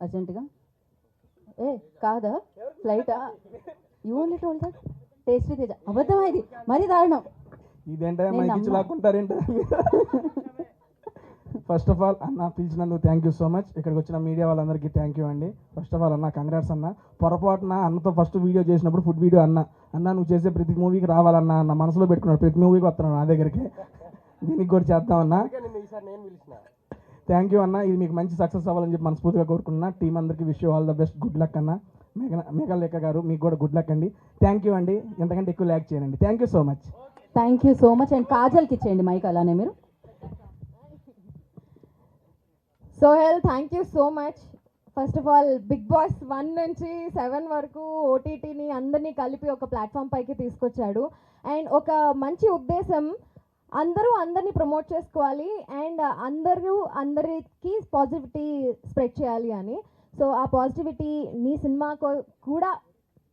అర్జెంటుగా ఏ కాదా ఫ్లైటా you only told that tasty Teja అబద్ధమా ఇది మరీ దారుణం ఇదేంటే మైక్ ఇచ్చి లాక్కుంటారేంట. ఫస్ట్ ఆఫ్ ఆల్ అన్న పిలిచినందుకు థ్యాంక్ యూ సో మచ్. ఇక్కడికి వచ్చిన మీడియా వాళ్ళందరికీ థ్యాంక్ యూ అండి. ఫస్ట్ ఆఫ్ ఆల్ అన్న కంగ్రాట్స్ అన్న. పొరపాటున అన్నతో ఫస్ట్ వీడియో చేసినప్పుడు ఫుడ్ వీడియో అన్న నువ్వు చేసే ప్రతి మూవీకి రావాలన్నా అన్న మనసులో పెట్టుకున్నాడు. ప్రతి మూవీకి వస్తున్నాడు నా దగ్గరికి. దీనికి కూడా చేద్దామన్నా. థ్యాంక్ యూ అన్న. ఇది మీకు మంచి సక్సెస్ అవ్వాలని చెప్పి మనస్ఫూర్తిగా కోరుకున్నా. టీం అందరికీ wish you all the best. Good luck అన్న. మేఘలేఖ గారు మీకు కూడా గుడ్ లక్ అండి. థ్యాంక్ యూ అండి. ఎంతకంటే ఎక్కువ ల్యాక్ చేయనండి. Thank you so much. Thank you so much. And కాజల్కి ఇచ్చేయండి మైక్ అలానే మీరు. Sohel thank you so much. First of all big boss 1 నుంచి 7 వరకు ఓటీటీని అందరినీ కలిపి ఒక ప్లాట్ఫామ్ పైకి తీసుకొచ్చాడు. అండ్ ఒక మంచి ఉద్దేశం, అందరూ అందరినీ ప్రమోట్ చేసుకోవాలి అండ్ అందరికీ పాజిటివిటీ స్ప్రెడ్ చేయాలి అని. సో ఆ పాజిటివిటీ నీ సినిమా కూడా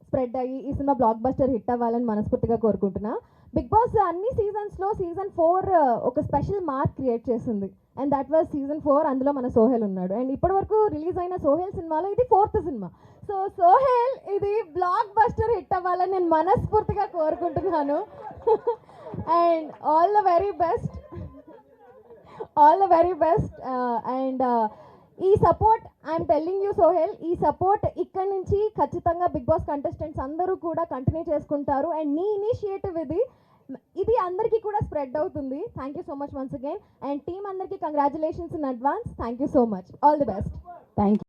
స్ప్రెడ్ అయ్యి ఈ సినిమా బ్లాక్ బస్టర్ హిట్ అవ్వాలని మనస్ఫూర్తిగా కోరుకుంటున్నా. బిగ్ బాస్ అన్ని సీజన్స్లో సీజన్ 4 ఒక స్పెషల్ మార్క్ క్రియేట్ చేసింది అండ్ దట్ వాజ్ సీజన్ 4. అందులో మన సోహెల్ ఉన్నాడు. అండ్ ఇప్పటివరకు రిలీజ్ అయిన సోహెల్ సినిమాలో ఇది 4th సినిమా. సో సోహెల్ ఇది బ్లాక్ బస్టర్ హిట్ అవ్వాలని నేను మనస్ఫూర్తిగా కోరుకుంటున్నాను. And all the very best. And ఈ support I'm telling you Sohel, ఈ సపోర్ట్ ఇక్కడి నుంచి ఖచ్చితంగా బిగ్ బాస్ కంటెస్టెంట్స్ అందరూ కూడా కంటిన్యూ చేసుకుంటారు. అండ్ నీ ఇనిషియేటివ్ ఇది అందరికీ కూడా స్ప్రెడ్ అవుతుంది. Thank you so much once again. And team అందరికీ congratulations in advance. Thank you so much. All the best. Thank you.